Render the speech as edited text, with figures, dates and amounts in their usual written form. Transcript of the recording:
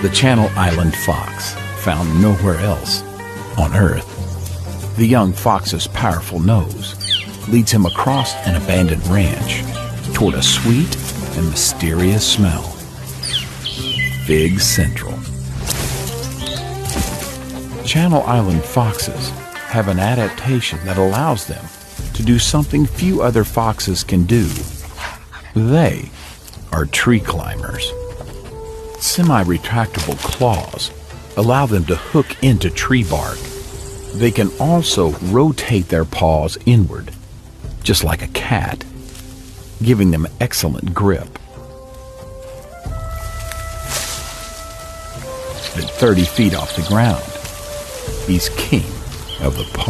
the Channel Island fox, found nowhere else on Earth. The young fox's powerful nose leads him across an abandoned ranch toward a sweet and mysterious smell. Fig Central. Channel Island foxes have an adaptation that allows them to do something few other foxes can do. They are tree climbers. Semi-retractable claws allow them to hook into tree bark. They can also rotate their paws inward, just like a cat, giving them excellent grip. At 30 feet off the ground, he's king of the park.